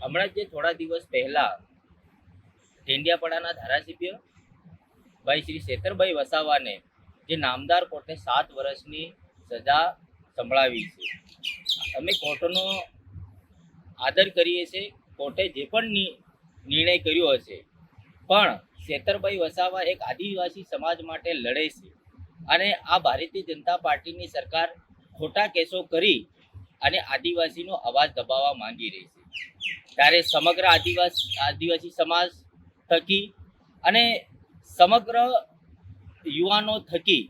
હમણાં જે થોડા દિવસ પહેલા ઢેંડિયાપાડાના ધારાસભ્ય ભાઈ શ્રી શેતરભાઈ વસાવાને જે નામદાર કોર્ટે 7 વર્ષની સજા સંભળાવી છે. અમે કોર્ટનો આદર કરીએ છીએ. કોર્ટે જે પણ નિર્ણય કર્યો હશે, પણ શેતરભાઈ વસાવા એક આદિવાસી સમાજ માટે લડે છે અને આ ભારતીય જનતા પાર્ટીની સરકાર ખોટા કેસો કરી અને આદિવાસીનો અવાજ દબાવવા માંગી રહી છે. ત્યારે સમગ્ર આદિવાસી સમાજ થકી અને સમગ્ર યુવાનો થકી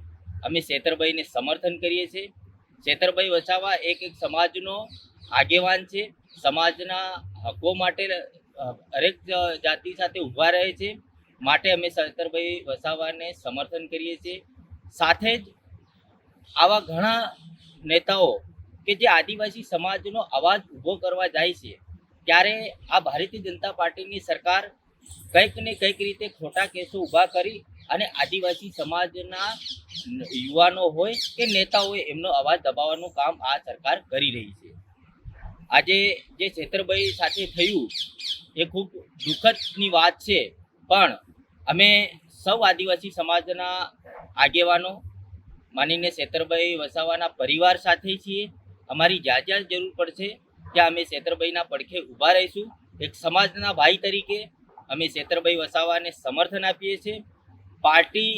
અમે શેતરભાઈને સમર્થન કરીએ છીએ. શેતરભાઈ વસાવા એક સમાજનો આગેવાન છે. સમાજના હકો માટે હરેક જાતિ સાથે ઊભા રહે છે. માટે અમે શેતરભાઈ વસાવાને સમર્થન કરીએ છીએ. સાથે જ આવા ઘણા નેતાઓ કે જે આદિવાસી સમાજનો અવાજ ઊભો કરવા જાય છે, ત્યારે આ ભારતીય જનતા પાર્ટીની સરકાર કંઈક ને કંઈક રીતે ખોટા કેસો ઊભા કરી અને આદિવાસી સમાજના યુવાનો હોય કે નેતા હોય એમનો અવાજ દબાવવાનું કામ આ સરકાર કરી રહી છે. આજે જે શેતરભાઈ સાથે થયું એ ખૂબ દુઃખદની વાત છે, પણ અમે સૌ આદિવાસી સમાજના આગેવાનો માનીને શેતરભાઈ વસાવાના પરિવાર સાથે છીએ. અમારી જ્યાં જ્યાં જરૂર પડશે ત્યાં અમે શેતરભાઈના પડખે ઊભા રહીશું. એક સમાજના ભાઈ તરીકે અમે શેતરભાઈ વસાવાને સમર્થન આપીએ છીએ. પાર્ટી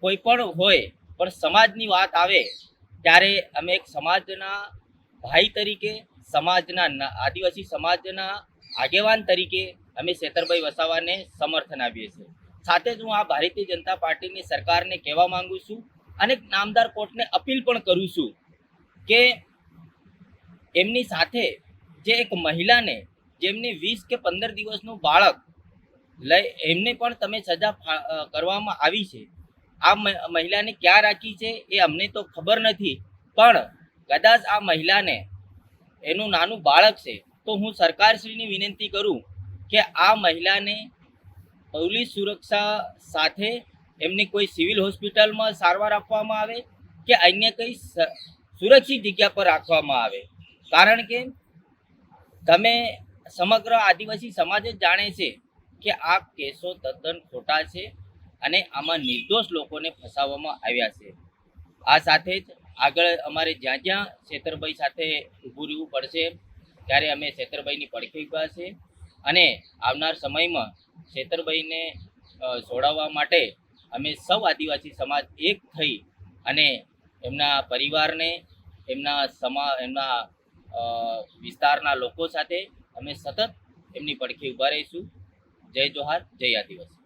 કોઈ પણ હોય, પણ સમાજની વાત આવે ત્યારે અમે એક સમાજના ભાઈ તરીકે, સમાજના આદિવાસી સમાજના આગેવાન તરીકે અમે શેતરભાઈ વસાવાને સમર્થન આપીએ છીએ. સાથે જ હું આ ભારતીય જનતા પાર્ટીની સરકારને કહેવા માંગુ છું અને નામદાર કોર્ટને અપીલ પણ કરું છું કે એમની સાથે જે એક મહિલાને જેમને 20 કે 15 દિવસનું બાળક લઈ એમને પણ તમે સજા કરવામાં આવી છે. આ મહિલાને ક્યાં રાખી છે એ અમને તો ખબર નથી, પણ કદાચ આ મહિલાને એનું નાનું બાળક છે તો હું સરકારશ્રીની વિનંતી કરું કે આ મહિલાને પોલીસ સુરક્ષા સાથે એમની કોઈ સિવિલ હોસ્પિટલમાં સારવાર આપવામાં આવે કે અન્ય કંઈ સુરક્ષિત જગ્યા પર રાખવામાં આવે. કારણ કે તમે સમગ્ર આદિવાસી સમાજ જ જાણે છે કે આ કેસો તદ્દન ખોટા છે અને આમાં નિર્દોષ લોકોને ફસાવવામાં આવ્યા છે. આ સાથે જ આગળ અમારે જ્યાં જ્યાં શેતરભાઈ સાથે ઊભું રહેવું પડશે ત્યારે અમે શેતરભાઈની પડખે ઊભા છે અને આવનાર સમયમાં શેતરભાઈને છોડાવવા માટે અમે સૌ આદિવાસી સમાજ એક થઈ અને એમના પરિવારને એમના વિસ્તારના લોકો સાથે અમે સતત એમની પડખે ઊભા રહીશું. જય જોહાર, જય આદિવાસી.